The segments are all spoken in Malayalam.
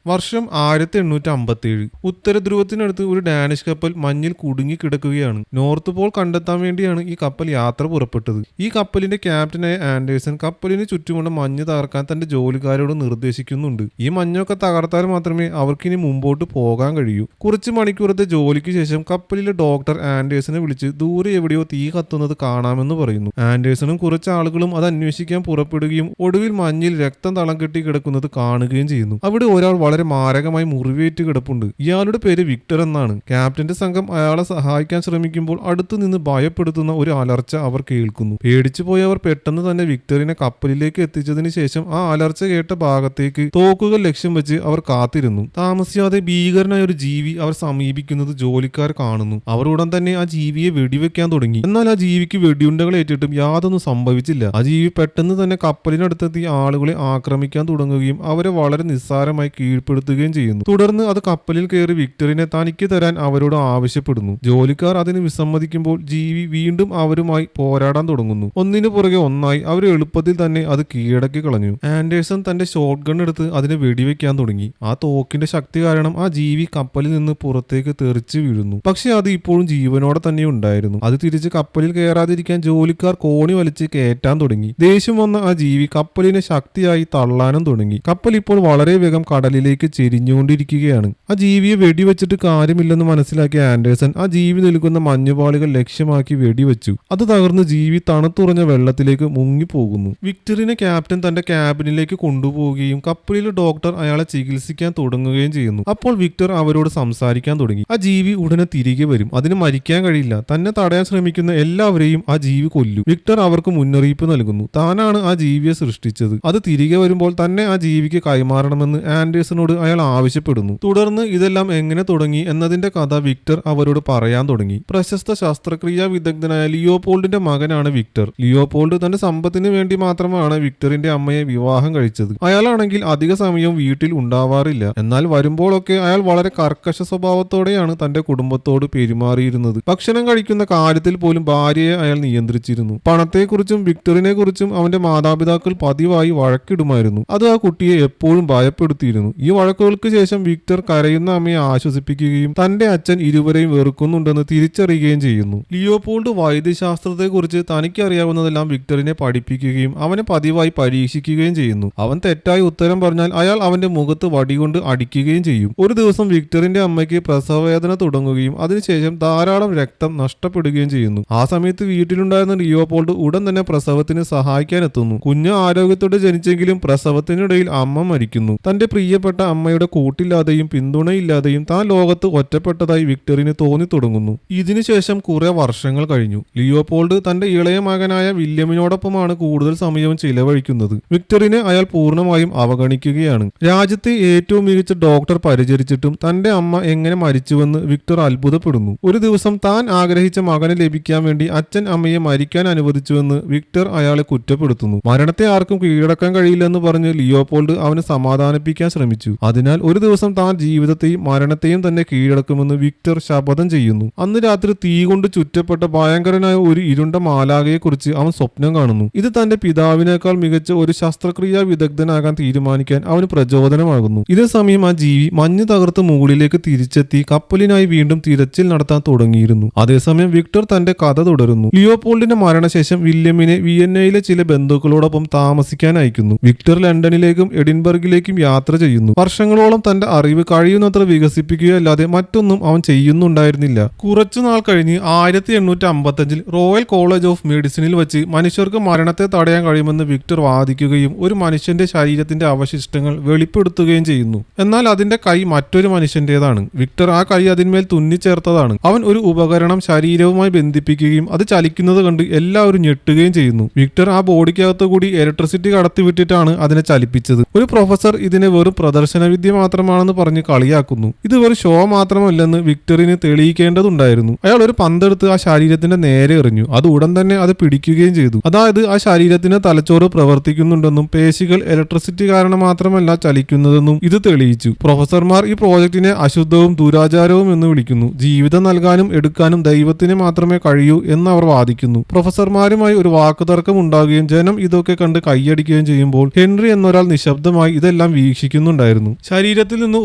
വർഷം 1857. ഉത്തര ധ്രുവത്തിനടുത്ത് ഒരു ഡാനിഷ് കപ്പൽ മഞ്ഞിൽ കുടുങ്ങി കിടക്കുകയാണ്. നോർത്ത് പോൾ കണ്ടെത്താൻ വേണ്ടിയാണ് ഈ കപ്പൽ യാത്ര പുറപ്പെട്ടത്. ഈ കപ്പലിന്റെ ക്യാപ്റ്റനായ ആൻഡേഴ്സൺ കപ്പലിന് ചുറ്റുമുള്ള മഞ്ഞ് തകർക്കാൻ തന്റെ ജോലിക്കാരോട് നിർദ്ദേശിക്കുന്നുണ്ട്. ഈ മഞ്ഞൊക്കെ തകർത്താൽ മാത്രമേ അവർക്കിനി മുമ്പോട്ട് പോകാൻ കഴിയൂ. കുറച്ച് മണിക്കൂറത്തെ ജോലിക്ക് ശേഷം കപ്പലിലെ ഡോക്ടർ ആൻഡേഴ്സനെ വിളിച്ച് ദൂരെ എവിടെയോ തീ കത്തുന്നത് കാണാമെന്ന് പറയുന്നു. ആൻഡേഴ്സണും കുറച്ച് ആളുകളും അത് അന്വേഷിക്കാൻ പുറപ്പെടുകയും ഒടുവിൽ മഞ്ഞിൽ രക്തം തളം കെട്ടി കിടക്കുന്നത് കാണുകയും ചെയ്യുന്നു. അവിടെ ഒരാൾ വളരെ മാരകമായി മുറിവേറ്റ് കിടപ്പുണ്ട്. ഇയാളുടെ പേര് വിക്ടർ എന്നാണ്. ക്യാപ്റ്റന്റെ സംഘം അയാളെ സഹായിക്കാൻ ശ്രമിക്കുമ്പോൾ അടുത്തു നിന്ന് ഭയപ്പെടുത്തുന്ന ഒരു അലർച്ച അവർ കേൾക്കുന്നു. പേടിച്ചു പോയ അവർ പെട്ടെന്ന് തന്നെ വിക്ടറിനെ കപ്പലിലേക്ക് എത്തിച്ചതിന് ശേഷം ആ അലർച്ച കേട്ട ഭാഗത്തേക്ക് തോക്കുകൾ ലക്ഷ്യം വെച്ച് അവർ കാത്തിരുന്നു. താമസിയാതെ ഭീകരനായ ഒരു ജീവി അവർ സമീപിക്കുന്നത് ജോലിക്കാർ കാണുന്നു. അവർ ഉടൻ തന്നെ ആ ജീവിയെ വെടിവെക്കാൻ തുടങ്ങി. എന്നാൽ ആ ജീവിക്ക് വെടിയുണ്ടകൾ ഏറ്റിട്ടും യാതൊന്നും സംഭവിച്ചില്ല. ആ ജീവി പെട്ടെന്ന് തന്നെ കപ്പലിനടുത്തെത്തി ആളുകളെ ആക്രമിക്കാൻ തുടങ്ങുകയും അവരെ വളരെ നിസ്സാരമായി കീഴ്പ്പെടുത്തുകയും ചെയ്യുന്നു. തുടർന്ന് അത് കപ്പലിൽ കയറി വിക്ടറിനെ തനിക്ക് തരാൻ അവരോട് ആവശ്യപ്പെടുന്നു. ജോലിക്കാർ അതിന് വിസമ്മതിക്കുമ്പോൾ ജീവി വീണ്ടും അവരുമായി പോരാടാൻ തുടങ്ങുന്നു. ഒന്നിനു പുറകെ ഒന്നായി അവർ എളുപ്പത്തിൽ തന്നെ അത് കീഴടക്കി കളഞ്ഞു. ആൻഡേഴ്സൺ തന്റെ ഷോട്ട് ഗൺ എടുത്ത് അതിനെ വെടിവെക്കാൻ തുടങ്ങി. ആ തോക്കിന്റെ ശക്തി കാരണം ആ ജീവി കപ്പലിൽ നിന്ന് പുറത്തേക്ക് തെറിച്ചു വീഴുന്നു. പക്ഷെ അത് ഇപ്പോഴും ജീവനോടെ തന്നെ ഉണ്ടായിരുന്നു. അത് തിരിച്ച് കപ്പലിൽ കയറാതിരിക്കാൻ ജോലിക്കാർ കോണി വലിച്ച് കയറ്റാൻ തുടങ്ങി. ദേഷ്യം വന്ന ആ ജീവി കപ്പലിനെ ശക്തിയായി തള്ളാനും തുടങ്ങി. കപ്പൽ ഇപ്പോൾ വളരെ വേഗം കടലിലേക്ക് ചെരിഞ്ഞുകൊണ്ടിരിക്കുകയാണ്. ആ ജീവിയെ വെടിവെച്ചിട്ട് കാര്യമില്ലെന്ന് മനസ്സിലാക്കിയ ആൻഡേഴ്സൺ ആ ജീവി നിൽക്കുന്ന മഞ്ഞുപാളികൾ ലക്ഷ്യമാക്കി വെടിവെച്ചു. അത് തകർന്ന് ജീവി തണുത്തുറഞ്ഞ വെള്ളത്തിലേക്ക് മുങ്ങിപ്പോകുന്നു. വിക്ടറിനെ ക്യാപ്റ്റൻ തന്റെ ക്യാബിനിലേക്ക് കൊണ്ടുപോവുകയും കപ്പലിലെ ഡോക്ടർ അയാളെ ചികിത്സിക്കാൻ തുടങ്ങുകയും ചെയ്യുന്നു. അപ്പോൾ വിക്ടർ അവരോട് സംസാരിക്കാൻ തുടങ്ങി. ആ ജീവി ഉടനെ തിരികെ വരും. അതിന് മരിക്കാൻ കഴിയില്ല. തന്നെ തടയാൻ ശ്രമിക്കുന്ന എല്ലാവരെയും ആ ജീവി കൊല്ലും. വിക്ടർ അവർക്ക് മുന്നറിയിപ്പ് നൽകുന്നു. താനാണ് ആ ജീവിയെ സൃഷ്ടിച്ചത്. അത് തിരികെ വരുമ്പോൾ തന്നെ ആ ജീവിക്ക് കൈമാറണമെന്ന് ആൻഡേഴ്സണോട് അയാൾ ആവശ്യപ്പെടുന്നു. തുടർന്ന് ഇതെല്ലാം എങ്ങനെ തുടങ്ങി എന്നതിന്റെ കഥ വിക്ടർ അവരോട് പറയാൻ തുടങ്ങി. പ്രശസ്ത ശസ്ത്രക്രിയാ വിദഗ്ധനായ ലിയോപോൾഡിന്റെ മകനാണ് വിക്ടർ. ലിയോപോൾഡ് തന്റെ സമ്പത്തിന് വേണ്ടി മാത്രമാണ് വിക്ടറിന്റെ അമ്മയെ വിവാഹം കഴിച്ചത്. അയാളാണെങ്കിൽ അധിക സമയവും വീട്ടിൽ ഉണ്ടാവാറില്ല. എന്നാൽ വരുമ്പോഴൊക്കെ അയാൾ വളരെ കർക്കശ സ്വഭാവത്തോടെയാണ് തന്റെ കുടുംബത്തോട് പെരുമാറിയിരുന്നത്. ഭക്ഷണം കഴിക്കുന്ന കാര്യത്തിൽ പോലും ഭാര്യയെ അയാൾ നിയന്ത്രിച്ചിരുന്നു. പണത്തെക്കുറിച്ചും വിക്ടറിനെ കുറിച്ചും അവന്റെ മാതാപിതാക്കൾ പതിവായി വഴക്കിടുമായിരുന്നു. അത് ആ കുട്ടിയെ എപ്പോഴും ഭയപ്പെടുത്തിയിരുന്നു. ഈ വഴക്കുകൾക്ക് ശേഷം വിക്ടർ കരയുന്ന അമ്മയെ ആശ്വസിപ്പിക്കുകയും തന്റെ അച്ഛൻ ഇരുവരെയും വെറുക്കുന്നുണ്ടെന്ന് തിരിച്ചറിയുകയും ചെയ്യുന്നു. ലിയോപോൾഡ് വൈദ്യശാസ്ത്രത്തെക്കുറിച്ച് തനിക്കറിയാവുന്നതെല്ലാം വിക്ടറിനെ പഠിപ്പിക്കുകയും അവനെ പതിവായി പരീക്ഷിക്കുകയും ചെയ്യുന്നു. അവൻ തെറ്റായി ഉത്തരം പറഞ്ഞാൽ അയാൾ അവന്റെ മുഖത്ത് വടികൊണ്ട് അടിക്കുകയും ചെയ്യും. ഒരു ദിവസം വിക്ടറിന്റെ അമ്മയ്ക്ക് പ്രസവവേദന തുടങ്ങുകയും അതിനുശേഷം ധാരാളം രക്തം നഷ്ടപ്പെടുകയും ചെയ്യുന്നു. ആ സമയത്ത് വീട്ടിലുണ്ടായിരുന്ന ലിയോപോൾഡ് ഉടൻ തന്നെ പ്രസവത്തിന് സഹായിക്കാൻ എത്തുന്നു. കുഞ്ഞ് ആരോഗ്യത്തോടെ ജനിച്ചെങ്കിലും പ്രസവത്തിനിടയിൽ അമ്മ മരിക്കുന്നു. തന്റെ പ്രിയപ്പെട്ട അമ്മയുടെ കൂട്ടില്ലാതെയും പിന്തുണയില്ലാതെയും താൻ ലോകത്ത് ഒറ്റപ്പെട്ടതായി വിക്ടറിന് തോന്നി തുടങ്ങുന്നു. ഇതിനുശേഷം കുറെ വർഷങ്ങൾ കഴിഞ്ഞു. ലിയോപോൾഡ് തന്റെ ഇളയ മകനായ വില്യമിനോടൊപ്പമാണ് കൂടുതൽ സമയവും ചിലവഴിക്കുന്നത്. വിക്ടറിനെ അയാൾ പൂർണ്ണമായും അവഗണിക്കുകയാണ്. രാജ്യത്തെ ഏറ്റവും മികച്ച ഡോക്ടർ പരിചരിച്ചിട്ടും തന്റെ അമ്മ എങ്ങനെ മരിച്ചുവെന്ന് വിക്ടർ അത്ഭുതപ്പെടുന്നു. ഒരു ദിവസം താൻ ആഗ്രഹിച്ച മകനെ ലഭിക്കാൻ വേണ്ടി അച്ഛൻ അമ്മയെ മരിക്കാൻ അനുവദിച്ചുവെന്ന് വിക്ടർ അയാളെ കുറ്റപ്പെടുത്തുന്നു. മരണത്തെ ആർക്കും കീഴടക്കാൻ കഴിയില്ലെന്ന് പറഞ്ഞ് ലിയോപോൾഡ് അവനെ സമാധാനിപ്പിക്കാൻ ശ്രമിച്ചു. അതിനാൽ ഒരു ദിവസം താൻ ജീവിതത്തെയും മരണത്തെയും തന്നെ കീഴടക്കുമെന്ന് വിക്ടർ ശപഥം ചെയ്യുന്നു. അന്ന് രാത്രി തീ കൊണ്ട് ചുറ്റപ്പെട്ട ഭയങ്കരനായ ഒരു ഇരുണ്ട മാലാഖയെ കുറിച്ച് അവൻ സ്വപ്നം കാണുന്നു. ഇത് തന്റെ പിതാവിനേക്കാൾ മികച്ച ഒരു ശസ്ത്രക്രിയാ വിദഗ്ധനാകാൻ തീരുമാനിക്കാൻ അവന് പ്രചോദനമാകുന്നു. ഇതേ സമയം ആ ജീവി മഞ്ഞ് തകർത്ത് മുകളിലേക്ക് തിരിച്ചെത്തി കപ്പലിനായി വീണ്ടും തിരച്ചിൽ നടത്താൻ തുടങ്ങിയിരുന്നു. അതേസമയം വിക്ടർ തന്റെ കഥ തുടരുന്നു. ലിയോപോൾഡിന്റെ മരണശേഷം വില്യമിനെ വിയന്നയിലെ ചില ബന്ധുക്കളോടൊപ്പം താമസിക്കാൻ അയക്കുന്നു. വിക്ടർ ലണ്ടനിലേക്കും എഡിൻബർഗിലേക്കും യാത്ര ചെയ്യുന്നു. വർഷങ്ങളോളം തന്റെ അറിവ് കഴിയുന്നത്ര വികസിപ്പിക്കുകയല്ലാതെ മറ്റൊന്നും അവൻ ചെയ്യുന്നുണ്ടായിരുന്നില്ല. കുറച്ചുനാൾ കഴിഞ്ഞ് 1855 റോയൽ കോളേജ് ഓഫ് മെഡിസിനിൽ വെച്ച് മനുഷ്യർക്ക് മരണത്തെ തടയാൻ കഴിയുമെന്ന് വിക്ടർ വാദിക്കുകയും ഒരു മനുഷ്യന്റെ ശരീരത്തിന്റെ അവശിഷ്ടങ്ങൾ വെളിപ്പെടുത്തുകയും ചെയ്യുന്നു. എന്നാൽ അതിന്റെ കൈ മറ്റൊരു മനുഷ്യന്റേതാണ്. വിക്ടർ ആ കൈ അതിന്മേൽ തുന്നിച്ചേർത്തതാണ്. അവൻ ഒരു ഉപകരണം ശരീരവുമായി ബന്ധിപ്പിക്കുകയും അത് ചലിക്കുന്നത് കണ്ട് എല്ലാവരും ഞെട്ടുകയും ചെയ്യുന്നു. വിക്ടർ ആ ബോഡിക്കകത്തു കൂടി ഇലക്ട്രിസിറ്റി കടത്തിവിട്ടിട്ടാണ് അതിനെ ചലിപ്പിച്ചത്. ഒരു പ്രൊഫസർ ഇതിനെ വെറും പ്രദർശന വിദ്യ മാത്രമാണെന്ന് പറഞ്ഞ് കളിയാക്കുന്നു. ഇത് വെറും ഷോ മാത്രമല്ലെന്ന് വിക്ടറിന് തെളിയിക്കേണ്ടതുണ്ടായിരുന്നു. അയാൾ ഒരു പന്തെടുത്ത് ആ ശരീരത്തിന്റെ നേരെ എറിഞ്ഞു. അത് ഉടൻ തന്നെ അത് പിടിക്കുകയും ചെയ്തു. അതായത് ആ ശരീരത്തിന്റെ തലച്ചോറ് പ്രവർത്തിക്കുന്നുണ്ടെന്നും പേശികൾ ഇലക്ട്രിസിറ്റി കാരണം മാത്രമല്ല ചലിക്കുന്നതെന്നും ഇത് തെളിയിച്ചു. പ്രൊഫസർമാർ ഈ പ്രോജക്റ്റിനെ അശുദ്ധവും ദുരാചാരവും എന്ന് വിളിക്കുന്നു. ജീവിതം നൽകാനും എടുക്കാനും ദൈവത്തിന് മാത്രമേ കഴിയൂ എന്ന് അവർ വാദിക്കുന്നു. പ്രൊഫസർമാരുമായി ഒരു വാക്കുതർക്കം ഉണ്ടാകുകയും ജനം ഇതൊക്കെ കണ്ട് കൈയടിക്കുകയും ചെയ്യുമ്പോൾ ഹെൻറി എന്നൊരാൾ നിശബ്ദമായി ഇതെല്ലാം വീക്ഷിക്കുന്നുണ്ടായിരുന്നു. ഉണ്ടായിരുന്നു. ശരീരത്തിൽ നിന്ന്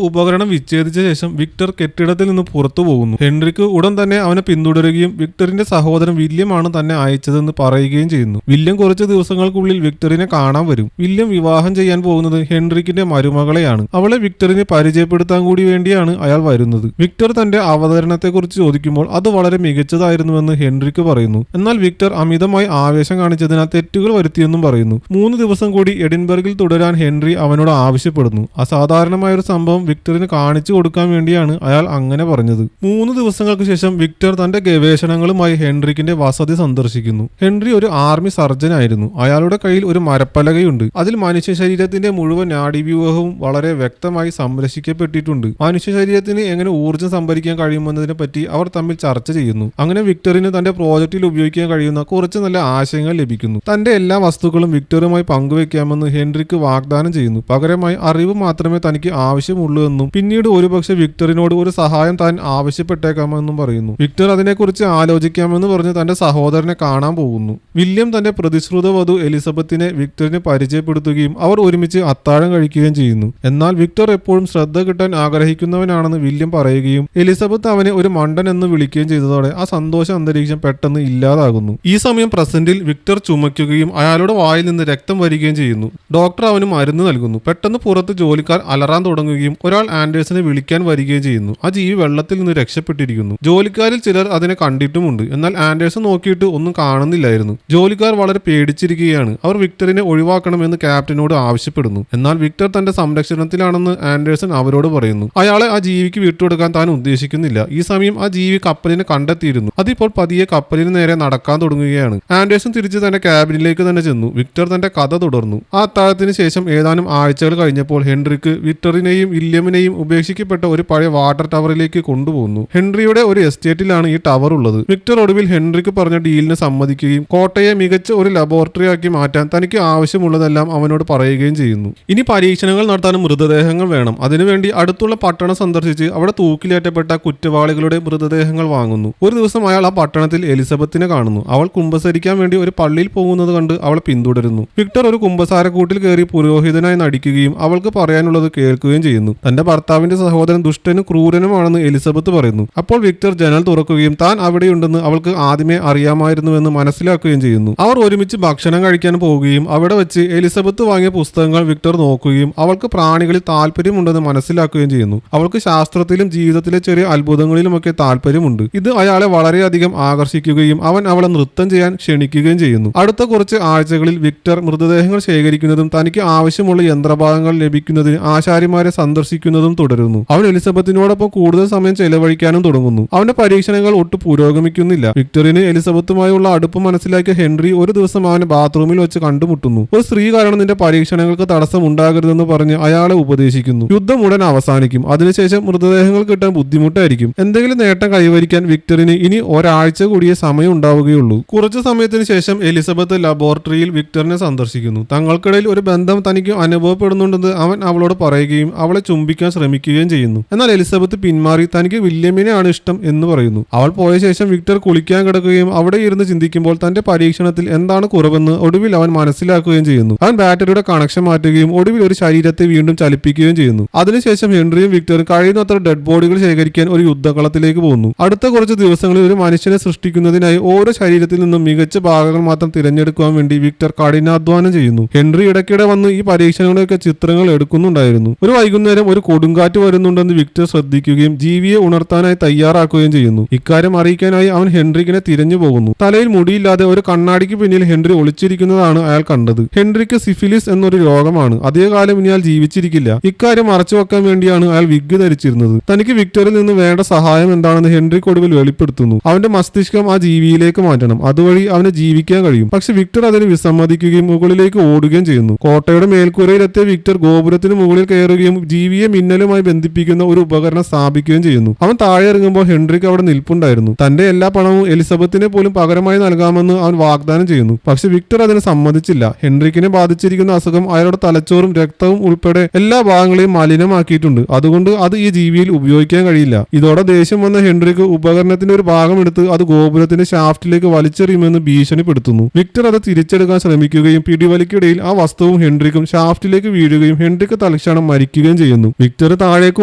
ഉപകരണം വിച്ഛേദിച്ച ശേഷം വിക്ടർ കെട്ടിടത്തിൽ നിന്ന് പുറത്തു പോകുന്നു. ഹെൻറിക്ക് ഉടൻ തന്നെ അവനെ പിന്തുടരുകയും വിക്ടറിന്റെ സഹോദരൻ വില്യം ആണ് തന്നെ അയച്ചതെന്ന് പറയുകയും ചെയ്യുന്നു. വില്യം കുറച്ച് ദിവസങ്ങൾക്കുള്ളിൽ വിക്ടറിനെ കാണാൻ വരും. വില്യം വിവാഹം ചെയ്യാൻ പോകുന്നത് ഹെൻറിക്കിന്റെ മരുമകളെയാണ്. അവളെ വിക്ടറിനെ പരിചയപ്പെടുത്താൻ കൂടി വേണ്ടിയാണ് അയാൾ വരുന്നത്. വിക്ടർ തന്റെ അവതരണത്തെക്കുറിച്ച് ചോദിക്കുമ്പോൾ അത് വളരെ മികച്ചതായിരുന്നുവെന്ന് ഹെൻറിക്ക് പറയുന്നു. എന്നാൽ വിക്ടർ അമിതമായി ആവേശം കാണിച്ചതിനാൽ തെറ്റുകൾ വരുത്തിയെന്നും പറയുന്നു. 3 ദിവസം കൂടി എഡിൻബർഗിൽ തുടരാൻ ഹെൻറി അവനോട് ആവശ്യപ്പെടുന്നു. അസാധാരണമായ ഒരു സംഭവം വിക്ടറിന് കാണിച്ചു കൊടുക്കാൻ വേണ്ടിയാണ് അയാൾ അങ്ങനെ പറഞ്ഞത്. 3 ദിവസങ്ങൾക്ക് ശേഷം വിക്ടർ തന്റെ ഗവേഷണങ്ങളുമായി ഹെൻറിക്കിന്റെ വസതി സന്ദർശിക്കുന്നു. ഹെൻറി ഒരു ആർമി സർജൻ ആയിരുന്നു. അയാളുടെ കയ്യിൽ ഒരു മരപ്പലകയുണ്ട്. അതിൽ മനുഷ്യ ശരീരത്തിന്റെ മുഴുവൻ നാഡീവ്യൂഹവും വളരെ വ്യക്തമായി സംരക്ഷിക്കപ്പെട്ടിട്ടുണ്ട്. മനുഷ്യ ശരീരത്തിന് എങ്ങനെ ഊർജ്ജം സംഭരിക്കാൻ കഴിയുമെന്നതിനെ പറ്റി അവർ തമ്മിൽ ചർച്ച ചെയ്യുന്നു. അങ്ങനെ വിക്ടറിന് തന്റെ പ്രോജക്റ്റിൽ ഉപയോഗിക്കാൻ കഴിയുന്ന കുറച്ച് നല്ല ആശയങ്ങൾ ലഭിക്കുന്നു. തന്റെ എല്ലാ വസ്തുക്കളും വിക്ടറുമായി പങ്കുവെക്കാമെന്ന് ഹെൻറിക്ക് വാഗ്ദാനം ചെയ്യുന്നു. പകരമായി അറിവ് മാത്രമേ തനിക്ക് ആവശ്യമുള്ളൂ എന്നും പിന്നീട് ഒരുപക്ഷെ വിക്ടറിനോട് ഒരു സഹായം താൻ ആവശ്യപ്പെട്ടേക്കാമെന്നും പറയുന്നു. വിക്ടർ അതിനെക്കുറിച്ച് ആലോചിക്കാമെന്ന് പറഞ്ഞ് തന്റെ സഹോദരനെ കാണാൻ പോകുന്നു. വില്യം തന്റെ പ്രതിശ്രുത വധു എലിസബത്തിനെ വിക്ടറിന് പരിചയപ്പെടുത്തുകയും അവർ ഒരുമിച്ച് അത്താഴം കഴിക്കുകയും ചെയ്യുന്നു. എന്നാൽ വിക്ടർ എപ്പോഴും ശ്രദ്ധ കിട്ടാൻ ആഗ്രഹിക്കുന്നവനാണെന്ന് വില്യം പറയുകയും എലിസബത്ത് അവനെ ഒരു മണ്ടൻ എന്ന് വിളിക്കുകയും ചെയ്തതോടെ ആ സന്തോഷ അന്തരീക്ഷം പെട്ടെന്ന് ഇല്ലാതാകുന്നു. ഈ സമയം പ്രസന്റിൽ വിക്ടർ ചുമയ്ക്കുകയും അയാളുടെ വായിൽ നിന്ന് രക്തം വരികയും ചെയ്യുന്നു. ഡോക്ടർ അവന് മരുന്ന് നൽകുന്നു. പെട്ടെന്ന് പുറത്ത് ജോലിക്കാർ അലറാൻ തുടങ്ങുകയും ഒരാൾ ആൻഡേഴ്സനെ വിളിക്കാൻ വരികയും ചെയ്യുന്നു. ആ ജീവി വെള്ളത്തിൽ നിന്ന് രക്ഷപ്പെട്ടിരിക്കുന്നു. ജോലിക്കാരിൽ ചിലർ അതിനെ കണ്ടിട്ടുമുണ്ട്. എന്നാൽ ആൻഡേഴ്സൺ നോക്കിയിട്ട് ഒന്നും കാണുന്നില്ലായിരുന്നു. ജോലിക്കാർ വളരെ പേടിച്ചിരിക്കുകയാണ്. അവർ വിക്ടറിനെ ഒഴിവാക്കണമെന്ന് ക്യാപ്റ്റനോട് ആവശ്യപ്പെടുന്നു. എന്നാൽ വിക്ടർ തന്റെ സംരക്ഷണത്തിലാണെന്ന് ആൻഡേഴ്സൺ അവരോട് പറയുന്നു. അയാളെ ആ ജീവിക്ക് വിട്ടുകൊടുക്കാൻ താൻ ഉദ്ദേശിക്കുന്നില്ല. ഈ സമയം ആ ജീവി കപ്പലിനെ കണ്ടെത്തിയിരുന്നു. അതിപ്പോൾ പതിയെ കപ്പലിന് നേരെ നടക്കാൻ തുടങ്ങുകയാണ്. ആൻഡേഴ്സൺ തിരിച്ച് തന്റെ ക്യാബിനിലേക്ക് തന്നെ ചെന്നു. വിക്ടർ തന്റെ കഥ തുടർന്നു. ആ അത്താഴത്തിന് ശേഷം ഏതാനും ആഴ്ചകൾ കഴിഞ്ഞപ്പോൾ ഹെൻറിക്ക് വിക്ടറിനെയും വില്യമിനെയും ഉപേക്ഷിക്കപ്പെട്ട ഒരു പഴയ വാട്ടർ ടവറിലേക്ക് കൊണ്ടുപോകുന്നു. ഹെൻറിയുടെ ഒരു എസ്റ്റേറ്റിലാണ് ഈ ടവർ ഉള്ളത്. വിക്ടർ ഒടുവിൽ ഹെൻറിക്ക് പറഞ്ഞ ഡീലിന് സമ്മതിക്കുകയും കോട്ടയെ മികച്ച ഒരു ലബോറട്ടറി ആക്കി മാറ്റാൻ തനിക്ക് ആവശ്യമുള്ളതെല്ലാം അവനോട് പറയുകയും ചെയ്യുന്നു. ഇനി പരീക്ഷണങ്ങൾ നടത്താനും മൃതദേഹങ്ങൾ വേണം. അതിനുവേണ്ടി അടുത്തുള്ള പട്ടണം സന്ദർശിച്ച് അവിടെ തൂക്കിലേറ്റപ്പെട്ട കുറ്റവാളികളുടെ മൃതദേഹങ്ങൾ വാങ്ങുന്നു. ഒരു ദിവസം അയാൾ ആ പട്ടണത്തിൽ എലിസബത്തിനെ കാണുന്നു. അവൾ കുമ്പസരിക്കാൻ വേണ്ടി ഒരു പള്ളിയിൽ പോകുന്നത് കണ്ട് അവളെ പിന്തുടരുന്നു. വിക്ടർ ഒരു കുമ്പസാരക്കൂട്ടിൽ കയറി പുരോഹിതനായി നടിക്കുകയും അവൾക്ക് പറയാനുള്ളത് കേൾക്കുകയും ചെയ്യുന്നു. തന്റെ ഭർത്താവിന്റെ സഹോദരൻ ദുഷ്ടനും ക്രൂരനുമാണെന്ന് എലിസബത്ത് പറയുന്നു. അപ്പോൾ വിക്ടർ ജനൽ തുറക്കുകയും താൻ അവിടെയുണ്ടെന്ന് അവൾക്ക് ആദ്യമേ അറിയാമായിരുന്നുവെന്ന് മനസ്സിലാക്കുകയും ചെയ്യുന്നു. അവർ ഒരുമിച്ച് ഭക്ഷണം കഴിക്കാൻ പോവുകയും അവിടെ വെച്ച് എലിസബത്ത് വാങ്ങിയ പുസ്തകങ്ങൾ വിക്ടർ നോക്കുകയും അവൾക്ക് പ്രാണികളിൽ താല്പര്യമുണ്ടെന്ന് മനസ്സിലാക്കുകയും ചെയ്യുന്നു. അവൾക്ക് ശാസ്ത്രത്തിലും ജീവിതത്തിലെ ചെറിയ അത്ഭുതങ്ങളിലുമൊക്കെ താല്പര്യമുണ്ട്. ഇത് അയാളെ വളരെയധികം ആകർഷിക്കുകയും അവൻ അവളെ നൃത്തം ചെയ്യാൻ ക്ഷണിക്കുകയും ചെയ്യുന്നു. അടുത്ത കുറച്ച് ആഴ്ചകളിൽ വിക്ടർ മൃതദേഹങ്ങൾ ശേഖരിക്കുന്നതും തനിക്ക് ആവശ്യമുള്ള യന്ത്രഭാഗങ്ങൾ ലഭിക്കുന്നതിന് ആശാരിമാരെ സന്ദർശിക്കുന്നതും തുടരുന്നു. അവൻ എലിസബത്തിനോടൊപ്പം കൂടുതൽ സമയം ചെലവഴിക്കാനും തുടങ്ങുന്നു. അവന്റെ പരീക്ഷണങ്ങൾ ഒട്ടും പുരോഗമിക്കുന്നില്ല. വിക്ടറിന് എലിസബത്തുമായുള്ള അടുപ്പം മനസ്സിലാക്കിയ ഹെൻറി ഒരു ദിവസം അവനെ ബാത്റൂമിൽ വെച്ച് കണ്ടുമുട്ടുന്നു. ഒരു സ്ത്രീ കാരണം നിന്റെ പരീക്ഷണങ്ങൾക്ക് തടസ്സം ഉണ്ടാകരുതെന്ന് പറഞ്ഞ് അയാളെ ഉപദേശിക്കുന്നു. യുദ്ധം ഉടൻ അവസാനിക്കും. അതിനുശേഷം മൃതദേഹങ്ങൾ കിട്ടാൻ ബുദ്ധിമുട്ടായിരിക്കും. എന്തെങ്കിലും നേട്ടം കൈവരിക്കാൻ വിക്ടറിന് ഇനി ഒരാഴ്ച കൂടിയേ സമയം ഉണ്ടാവുകയുള്ളൂ. കുറച്ചു സമയത്തിന് ശേഷം എലിസബത്ത് ലബോറട്ടറിയിൽ വിക്ടറിനെ സന്ദർശിക്കുന്നു. തങ്ങൾക്കിടയിൽ ഒരു ബന്ധം തനിക്ക് അനുഭവപ്പെടുന്നുണ്ടെന്ന് അവൻ അവളോട് പറയുകയും അവളെ ചുംബിക്കാൻ ശ്രമിക്കുകയും ചെയ്യുന്നു. എന്നാൽ എലിസബത്ത് പിന്മാറി തനിക്ക് വില്യമിനെയാണ് ഇഷ്ടം എന്ന് പറയുന്നു. അവൾ പോയ ശേഷം വിക്ടർ കുളിക്കാൻ കിടക്കുകയും അവിടെ ഇരുന്ന് ചിന്തിക്കുമ്പോൾ തന്റെ പരീക്ഷണത്തിൽ എന്താണ് കുറവെന്ന് ഒടുവിൽ അവൻ മനസ്സിലാക്കുകയും ചെയ്യുന്നു. അവൻ ബാറ്ററിയുടെ കണക്ഷൻ മാറ്റുകയും ഒടുവിൽ ഒരു ശരീരത്തെ വീണ്ടും ചലിപ്പിക്കുകയും ചെയ്യുന്നു. അതിനുശേഷം ഹെൻറിയും വിക്ടറും കഴിയുന്നത്ര ഡെഡ് ബോഡികൾ ശേഖരിക്കാൻ ഒരു യുദ്ധകളത്തിലേക്ക് പോകുന്നു. അടുത്ത കുറച്ച് ദിവസങ്ങളിൽ ഒരു മനുഷ്യനെ സൃഷ്ടിക്കുന്നതിനായി ഓരോ ശരീരത്തിൽ നിന്നും മികച്ച ഭാഗങ്ങൾ മാത്രം തിരഞ്ഞെടുക്കുവാൻ വേണ്ടി വിക്ടർ കഠിനാധ്വാനം ചെയ്യുന്നു. ഹെൻറി ഇടയ്ക്കിടെ വന്ന് ഈ പരീക്ഷണങ്ങളൊക്കെ ചിത്രങ്ങൾ എടുക്കുന്നുണ്ടായിരുന്നു. ഒരു വൈകുന്നേരം ഒരു കൊടുങ്കാറ്റ് വരുന്നുണ്ടെന്ന് വിക്ടർ ശ്രദ്ധിക്കുകയും ജീവിയെ ഉണർത്താനായി തയ്യാറാക്കുകയും ചെയ്യുന്നു. ഇക്കാര്യം അറിയിക്കാനായി അവൻ ഹെൻറിക്കിനെ തിരഞ്ഞു പോകുന്നു. തലയിൽ മുടിയില്ലാതെ ഒരു കണ്ണാടിക്ക് പിന്നിൽ ഹെൻറി ഒളിച്ചിരിക്കുന്നതാണ് അയാൾ കണ്ടത്. ഹെൻറിക്ക് സിഫിലിസ് എന്നൊരു രോഗമാണ്. അധികകാലം ഇനി അയാൾ ജീവിച്ചിരിക്കില്ല. ഇക്കാര്യം മറച്ചുവെക്കാൻ വേണ്ടിയാണ് അയാൾ വിഗ് ധരിച്ചിരുന്നത്. തനിക്ക് വിക്ടറിൽ നിന്ന് വേണ്ട സഹായം എന്താണെന്ന് ഹെൻറിക്ക് ഒടുവിൽ വെളിപ്പെടുത്തുന്നു. അവന്റെ മസ്തിഷ്കം ആ ജീവിയിലേക്ക് മാറ്റണം. അതുവഴി അവന് ജീവിക്കാൻ കഴിയും. പക്ഷെ വിക്ടർ അതിന് വിസമ്മതിക്കുകയും മുകളിലേക്ക് ഓടുകയും ചെയ്യുന്നു. കോട്ടയുടെ മേൽക്കൂരയിലെത്തിയ വിക്ടർ ഗോപുരത്തിന് മുകളിൽ കയറുകയും ജീവിയെ മിന്നലുമായി ബന്ധിപ്പിക്കുന്ന ഒരു ഉപകരണം സ്ഥാപിക്കുകയും ചെയ്യുന്നു. അവൻ താഴെ ഇറങ്ങുമ്പോൾ ഹെൻറിക്ക് അവിടെ നിൽപ്പുണ്ടായിരുന്നു. തന്റെ എല്ലാ പണവും എലിസബത്തിനെ പോലും പകരമായി നൽകാമെന്ന് അവൻ വാഗ്ദാനം ചെയ്യുന്നു. പക്ഷെ വിക്ടർ അതിന് സമ്മതിച്ചില്ല. ഹെൻറിക്കിനെ ബാധിച്ചിരിക്കുന്ന അസുഖം അയാളുടെ തലച്ചോറും രക്തവും ഉൾപ്പെടെ എല്ലാ ഭാഗങ്ങളെയും മലിനമാക്കിയിട്ടുണ്ട്. അതുകൊണ്ട് അത് ഈ ജീവിയിൽ ഉപയോഗിക്കാൻ കഴിയില്ല. ഇതോടെ ദേഷ്യം വന്ന ഹെൻറിക്ക് ഉപകരണത്തിന്റെ ഒരു ഭാഗം എടുത്ത് അത് ഗോപുരത്തിന്റെ ഷാഫ്റ്റിലേക്ക് വലിച്ചെറിയുമെന്ന് ഭീഷണിപ്പെടുത്തുന്നു. വിക്ടർ അത് തിരിച്ചെടുക്കാൻ ശ്രമിക്കുകയും പിടിവലിക്കിടയിൽ ആ വസ്തുവും ഹെൻറിക്കും ഷാഫ്റ്റിലേക്ക് വീഴുകയും ഹെൻറിക്ക് തല തൽക്ഷണം മരിക്കുകയും ചെയ്യുന്നു. വിക്ടർ താഴേക്ക്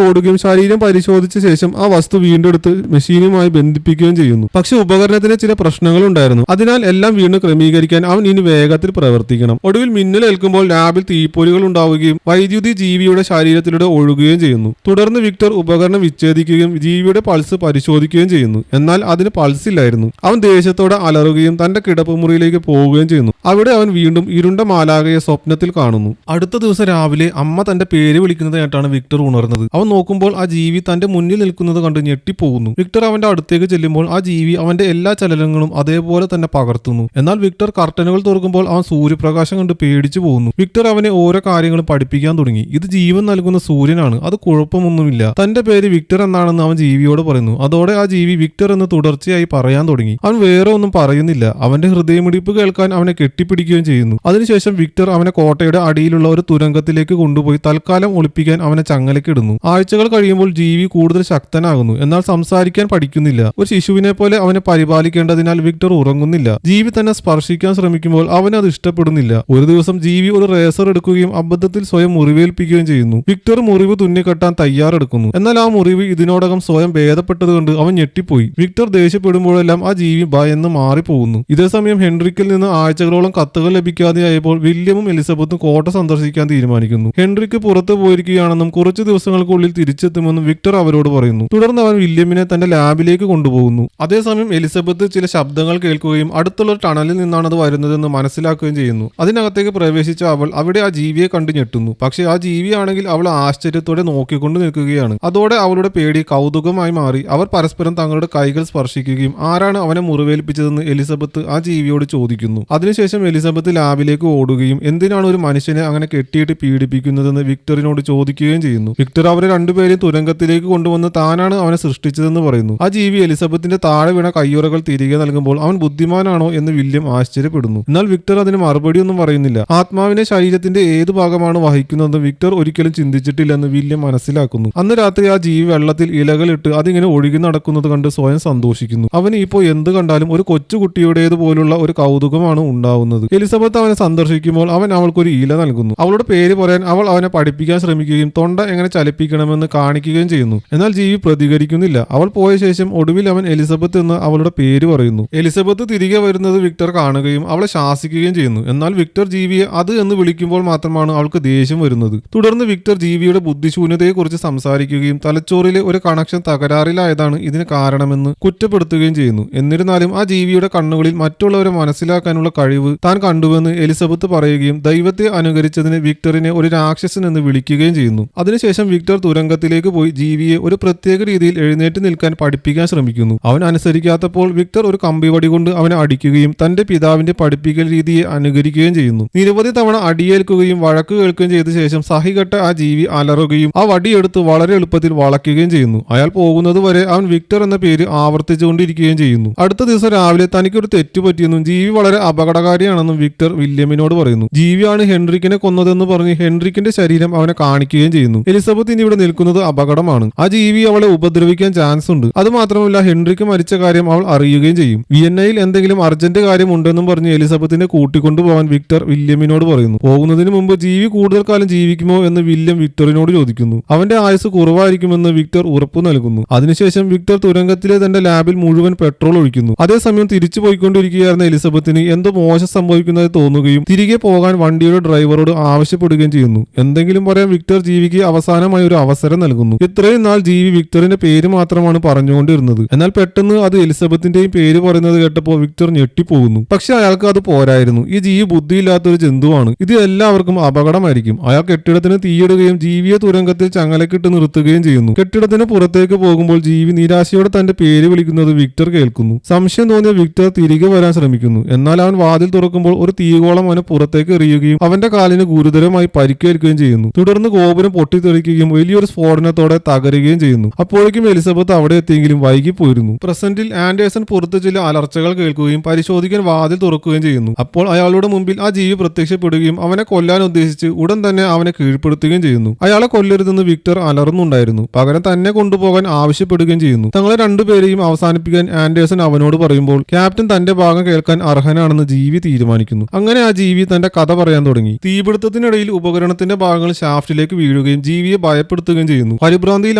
ഓടുകയും ശരീരം പരിശോധിച്ച ശേഷം ആ വസ്തു വീണ്ടും എടുത്ത് മെഷീനുമായി ബന്ധിപ്പിക്കുകയും ചെയ്യുന്നു. പക്ഷെ ഉപകരണത്തിന് ചില പ്രശ്നങ്ങൾ ഉണ്ടായിരുന്നു. അതിനാൽ എല്ലാം വീണ്ടും ക്രമീകരിക്കാൻ അവൻ ഇനി വേഗത്തിൽ പ്രവർത്തിക്കണം. ഒടുവിൽ മിന്നലേൽക്കുമ്പോൾ ലാബിൽ തീപ്പൊരികൾ ഉണ്ടാവുകയും വൈദ്യുതി ജീവിയുടെ ശരീരത്തിലൂടെ ഒഴുകുകയും ചെയ്യുന്നു. തുടർന്ന് വിക്ടർ ഉപകരണം വിച്ഛേദിക്കുകയും ജീവിയുടെ പൾസ് പരിശോധിക്കുകയും ചെയ്യുന്നു. എന്നാൽ അതിന് പൾസ് ഇല്ലായിരുന്നു. അവൻ ദേഷ്യത്തോടെ അലറുകയും തന്റെ കിടപ്പുമുറിയിലേക്ക് പോവുകയും ചെയ്യുന്നു. അവിടെ അവൻ വീണ്ടും ഇരുണ്ട മാലാഖയെ സ്വപ്നത്തിൽ കാണുന്നു. അടുത്ത ദിവസം രാവിലെ അമ്മ തന്റെ പേര് വിളിക്കുന്നതായിട്ടാണ് വിക്ടർ ഉണർന്നത്. അവൻ നോക്കുമ്പോൾ ആ ജീവി തന്റെ മുന്നിൽ നിൽക്കുന്നത് കണ്ട് ഞെട്ടിപ്പോകുന്നു. വിക്ടർ അവന്റെ അടുത്തേക്ക് ചെല്ലുമ്പോൾ ആ ജീവി അവന്റെ എല്ലാ ചലനങ്ങളും അതേപോലെ തന്നെ പകർത്തുന്നു. എന്നാൽ വിക്ടർ കർട്ടനുകൾ തുറക്കുമ്പോൾ അവൻ സൂര്യപ്രകാശം കണ്ട് പേടിച്ചു പോകുന്നു. വിക്ടർ അവനെ ഓരോ കാര്യങ്ങളും പഠിപ്പിക്കാൻ തുടങ്ങി. ഇത് ജീവൻ നൽകുന്ന സൂര്യനാണ്, അത് കുഴപ്പമൊന്നുമില്ല. തന്റെ പേര് വിക്ടർ എന്നാണെന്ന് അവൻ ജീവിയോട് പറയുന്നു. അതോടെ ആ ജീവി വിക്ടർ എന്ന് തുടർച്ചയായി പറയാൻ തുടങ്ങി. അവൻ വേറെ ഒന്നും പറയുന്നില്ല. അവന്റെ ഹൃദയമിടിപ്പ് കേൾക്കാൻ അവനെ കെട്ടിപ്പിടിക്കുകയും ചെയ്യുന്നു. അതിനുശേഷം വിക്ടർ അവനെ കോട്ടയുടെ അടിയിലുള്ള ഒരു തുരങ്കത്തിലേക്ക് കൊണ്ടുപോയി തൽക്കാലം ഒളിപ്പിക്കാൻ അവനെ ചങ്ങലക്കിടുന്നു. ആഴ്ചകൾ കഴിയുമ്പോൾ ജീവി കൂടുതൽ ശക്തനാകുന്നു. എന്നാൽ സംസാരിക്കാൻ പഠിക്കുന്നില്ല. ഒരു ശിശുവിനെ പോലെ അവനെ പരിപാലിക്കേണ്ടതിനാൽ വിക്ടർ ഉറങ്ങുന്നില്ല. ജീവി തന്നെ സ്പർശിക്കാൻ ശ്രമിക്കുമ്പോൾ അവന് അത് ഇഷ്ടപ്പെടുന്നില്ല. ഒരു ദിവസം ജീവി ഒരു റേസർ എടുക്കുകയും അബദ്ധത്തിൽ സ്വയം മുറിവേൽപ്പിക്കുകയും ചെയ്യുന്നു. വിക്ടർ മുറിവ് തുന്നിക്കെട്ടാൻ തയ്യാറെടുക്കുന്നു. എന്നാൽ ആ മുറിവ് ഇതിനോടകം സ്വയം ഭേദപ്പെട്ടതുകൊണ്ട് അവൻ ഞെട്ടിപ്പോയി. വിക്ടർ ദേഷ്യപ്പെടുമ്പോഴെല്ലാം ആ ജീവി ഭയന്ന് മാറിപ്പോകുന്നു. ഇതേസമയം ഹെൻറിക്കിൽ നിന്ന് ആഴ്ചകളോളം കത്തുകൾ ലഭിക്കാതെയായപ്പോൾ വില്യമും എലിസബത്തും കോട്ട സന്ദർശിക്കാൻ തീരുമാനിക്കുന്നു. ഹെൻറിക്ക് പുറത്തു പോയിരിക്കുകയാണെന്നും കുറച്ചു ദിവസങ്ങൾക്കുള്ളിൽ തിരിച്ചെത്തുമെന്നും വിക്ടർ അവരോട് പറയുന്നു. തുടർന്ന് അവൻ വില്യമിനെ തന്റെ ലാബിലേക്ക് കൊണ്ടുപോകുന്നു. അതേസമയം എലിസബത്ത് ചില ശബ്ദങ്ങൾ കേൾക്കുകയും അടുത്തുള്ള ടണലിൽ നിന്നാണ് അത് വരുന്നതെന്ന് മനസ്സിലാക്കുകയും ചെയ്യുന്നു. അതിനകത്തേക്ക് പ്രവേശിച്ച അവൾ അവിടെ ആ ജീവിയെ കണ്ടു ഞെട്ടുന്നു. പക്ഷേ ആ ജീവിയാണെങ്കിൽ അവൾ ആശ്ചര്യത്തോടെ നോക്കിക്കൊണ്ട് നിൽക്കുകയാണ്. അതോടെ അവളുടെ പേടി കൗതുകമായി മാറി. അവർ പരസ്പരം തങ്ങളുടെ കൈകൾ സ്പർശിക്കുകയും ആരാണ് അവനെ മുറിവേൽപ്പിച്ചതെന്ന് എലിസബത്ത് ആ ജീവിയോട് ചോദിക്കുന്നു. അതിനുശേഷം എലിസബത്ത് ലാബിലേക്ക് ഓടുകയും എന്തിനാണ് ഒരു മനുഷ്യനെ അങ്ങനെ കെട്ടിയിട്ട് പീഡിപ്പിക്കുന്നതെന്ന് വിക്ടറിനോട് ചോദിക്കുകയും ചെയ്യുന്നു. വിക്ടർ അവരെ രണ്ടുപേരെയും തുരങ്കത്തിലേക്ക് കൊണ്ടുവന്ന് താനാണ് അവനെ സൃഷ്ടിച്ചതെന്ന് പറയുന്നു. ആ ജീവി എലിസബത്തിന്റെ താഴെ വീണ കയ്യുറകൾ തിരികെ നൽകുമ്പോൾ അവൻ ബുദ്ധിമാനാണോ എന്ന് വില്യം ആശ്ചര്യപ്പെടുന്നു. എന്നാൽ വിക്ടർ അതിന് മറുപടിയൊന്നും പറയുന്നില്ല. ആത്മാവിനെ ശരീരത്തിന്റെ ഏത് ഭാഗമാണ് വഹിക്കുന്നതെന്ന് വിക്ടർ ഒരിക്കലും ചിന്തിച്ചിട്ടില്ലെന്ന് വില്യം മനസ്സിലാക്കുന്നു. അന്ന് രാത്രി ആ ജീവി വെള്ളത്തിൽ ഇലകളിട്ട് അതിങ്ങനെ ഒഴുകി നടക്കുന്നത് കണ്ട് സ്വയം സന്തോഷിക്കുന്നു. അവന് ഇപ്പോൾ എന്ത് കണ്ടാലും ഒരു കൊച്ചുകുട്ടിയുടേതുപോലുള്ള ഒരു കൗതുകമാണ് ഉണ്ടാവുന്നത്. എലിസബത്ത് അവനെ സന്ദർശിക്കുമ്പോൾ അവൻ അവൾക്കൊരു ഇല നൽകുന്നു. അവളുടെ പേര് പറയാൻ അവൾ അവനെ പഠിപ്പിക്കാൻ ശ്രമിക്കുകയും തൊണ്ട എങ്ങനെ ചലിപ്പിക്കണമെന്ന് കാണിക്കുകയും ചെയ്യുന്നു. എന്നാൽ ജീവി പ്രതികരിക്കുന്നില്ല. അവൾ പോയ ശേഷം ഒടുവിൽ അവൻ എലിസബത്ത് എന്ന് അവളുടെ പേര് പറയുന്നു. എലിസബത്ത് തിരികെ വരുന്നത് വിക്ടർ കാണുകയും അവളെ ശാസിക്കുകയും ചെയ്യുന്നു. എന്നാൽ വിക്ടർ ജീവിയെ അത് എന്ന് വിളിക്കുമ്പോൾ മാത്രമാണ് അവൾക്ക് ദേഷ്യം വരുന്നത്. തുടർന്ന് വിക്ടർ ജീവിയുടെ ബുദ്ധിശൂന്യതയെക്കുറിച്ച് സംസാരിക്കുകയും തലച്ചോറിലെ ഒരു കണക്ഷൻ തകരാറിലായതാണ് ഇതിന് കാരണമെന്ന് കുറ്റപ്പെടുത്തുകയും ചെയ്യുന്നു. എന്നിരുന്നാലും ആ ജീവിയുടെ കണ്ണുകളിൽ മറ്റുള്ളവരെ മനസ്സിലാക്കാനുള്ള കഴിവ് താൻ കണ്ടുവെന്ന് എലിസബത്ത് പറയുകയും ദൈവത്തെ അനുകരിച്ചതിന് വിക്ടറിനെ ഒരു രാക്ഷസൻ എന്ന് വിളിക്കുകയും ചെയ്യുന്നു. അതിനുശേഷം വിക്ടർ തുരങ്കത്തിലേക്ക് പോയി ജീവിയെ ഒരു പ്രത്യേക രീതിയിൽ എഴുന്നേറ്റ് നിൽക്കാൻ പഠിപ്പിക്കാൻ ശ്രമിക്കുന്നു. അവൻ അനുസരിക്കാത്തപ്പോൾ വിക്ടർ ഒരു കമ്പിവടി കൊണ്ട് അവനെ അടിക്കുകയും തന്റെ പിതാവിന്റെ പഠിപ്പിക്കൽ രീതിയെ അനുകരിക്കുകയും ചെയ്യുന്നു. നിരവധി തവണ അടിയേൽക്കുകയും വഴക്ക് കേൾക്കുകയും ചെയ്ത ശേഷം സഹികെട്ട ആ ജീവി അലറുകയും ആ വടിയെടുത്ത് വളരെ എളുപ്പത്തിൽ വളയ്ക്കുകയും ചെയ്യുന്നു. അയാൾ പോകുന്നത് വരെ അവൻ വിക്ടർ എന്ന പേര് ആവർത്തിച്ചുകൊണ്ടിരിക്കുകയും ചെയ്യുന്നു. അടുത്ത ദിവസം രാവിലെ തനിക്കൊരു തെറ്റുപറ്റിയെന്നും ജീവി വളരെ അപകടകാരിയാണെന്നും വിക്ടർ വില്യമിനോട് പറയുന്നു. ജീവിയാണ് ഹെൻറിക്കിനെ കൊന്നതെന്ന് പറഞ്ഞ് ഹെൻറിക്കിന്റെ ശരീരം അവനെ കാണിക്കുകയും ചെയ്യുന്നു. എലിസബത്ത് ഇനി ഇവിടെ നിൽക്കുന്നത് അപകടമാണ്. ആ ജീവി അവളെ ഉപദ്രവിക്കാൻ ചാൻസ് ഉണ്ട്. അതുമാത്രമല്ല ഹെൻറിക്ക് മരിച്ച കാര്യം അവൾ അറിയുകയും ചെയ്യും. വിയന്നയിൽ എന്തെങ്കിലും അർജന്റ് കാര്യം ഉണ്ടെന്നും പറഞ്ഞ് എലിസബത്തിനെ കൂട്ടിക്കൊണ്ടുപോകാൻ വിക്ടർ വില്യമിനോട് പറയുന്നു. പോകുന്നതിന് മുമ്പ് ജീവി കൂടുതൽ കാലം ജീവിക്കുമോ എന്ന് വില്യം വിക്ടറിനോട് ചോദിക്കുന്നു. അവന്റെ ആയുസ് കുറവായിരിക്കുമെന്ന് വിക്ടർ ഉറപ്പു നൽകുന്നു. അതിനുശേഷം വിക്ടർ തുരങ്കത്തിലെ തന്റെ ലാബിൽ മുഴുവൻ പെട്രോൾ ഒഴിക്കുന്നു. അതേസമയം തിരിച്ചു പോയിക്കൊണ്ടിരിക്കുകയായിരുന്ന എലിസബത്തിന് എന്തോ മോശം സംഭവിക്കുന്നത് തോന്നുകയും തിരികെ പോകാൻ വണ്ടിയുടെ ഡ്രൈവറോട് ആവശ്യപ്പെടുകയും ചെയ്യുന്നു. എന്തെങ്കിലും പറയാൻ വിക്ടർ ജീവിക്ക് അവസാനമായി ഒരു അവസരം നൽകുന്നു. ഇത്രയും നാൾ ജീവി വിക്ടറിന്റെ പേര് മാത്രമാണ് പറഞ്ഞുകൊണ്ടിരുന്നത്. എന്നാൽ പെട്ടെന്ന് അത് എലിസബത്തിന്റെയും പേര് പറയുന്നത് കേട്ടപ്പോൾ വിക്ടർ ഞെട്ടിപ്പോകുന്നു. പക്ഷെ അയാൾക്ക് അത് പോരായിരുന്നു. ഈ ജീവി ബുദ്ധിയില്ലാത്തൊരു ജന്തുവാണ്. ഇത് എല്ലാവർക്കും അപകടമായിരിക്കും. അയാൾ കെട്ടിടത്തിന് തീയിടുകയും ജീവിയെ തുരങ്കത്തിൽ ചങ്ങലക്കിട്ട് നിർത്തുകയും ചെയ്യുന്നു. കെട്ടിടത്തിന് പുറത്തേക്ക് പോകുമ്പോൾ ജീവി നിരാശയോടെ തന്റെ പേര് വിളിക്കുന്നത് വിക്ടർ കേൾക്കുന്നു. സംശയം തോന്നിയ വിക്ടർ തിരികെ വരാൻ ശ്രമിക്കുന്നു. എന്നാൽ അവൻ വാതിൽ തുറക്കുമ്പോൾ ഒരു തീകോളം അവന് പുറത്തേക്ക് എറിയുകയും അവന്റെ കാലിന് ഗുരുതരമായി പരിക്കേൽക്കുകയും ചെയ്യുന്നു. തുടർന്ന് ഗോപുരം പൊട്ടിത്തെറിക്കുകയും വലിയൊരു സ്ഫോടനത്തോടെ തകരുകയും ചെയ്യുന്നു. അപ്പോഴേക്കും എലിസബത്ത് അവിടെ എത്തിയെങ്കിലും വൈകിപ്പോയിരുന്നു. പ്രസന്റിൽ ആൻഡേഴ്സൺ പുറത്ത് ചില അലർച്ചകൾ കേൾക്കുകയും പരിശോധിക്കാൻ വാതിൽ തുറക്കുകയും ചെയ്യുന്നു. അപ്പോൾ അയാളുടെ മുമ്പിൽ ആ ജീവി പ്രത്യക്ഷപ്പെടുകയും അവനെ കൊല്ലാൻ ഉദ്ദേശിച്ച് ഉടൻ തന്നെ അവനെ കീഴ്പ്പെടുത്തുകയും ചെയ്യുന്നു. അയാളെ കൊല്ലരുതെന്ന് വിക്ടർ അലർന്നുണ്ടായിരുന്നു. പകരം തന്നെ കൊണ്ടുപോകാൻ ആവശ്യപ്പെടുകയും ചെയ്യുന്നു. തങ്ങളെ രണ്ടുപേരെയും അവസാനിപ്പിക്കാൻ ആൻഡേഴ്സൺ അവനോട് പറയുമ്പോൾ ക്യാപ്റ്റൻ തന്റെ ഭാഗം കേൾക്കാൻ അർഹനാണെന്ന് ജീവി തീരുമാനിക്കുന്നു. അങ്ങനെ ആ ജീവി തന്റെ കഥ പറയാൻ തുടങ്ങി. തീപിടുത്തത്തിനിടയിൽ ഉപകരണത്തിന്റെ ഭാഗങ്ങൾ ഭാഗങ്ങൾ ഷാഫ്റ്റിലേക്ക് വീഴുകയും ജീവിയെ ഭയപ്പെടുത്തുകയും ചെയ്യുന്നു. പരിഭ്രാന്തിയിൽ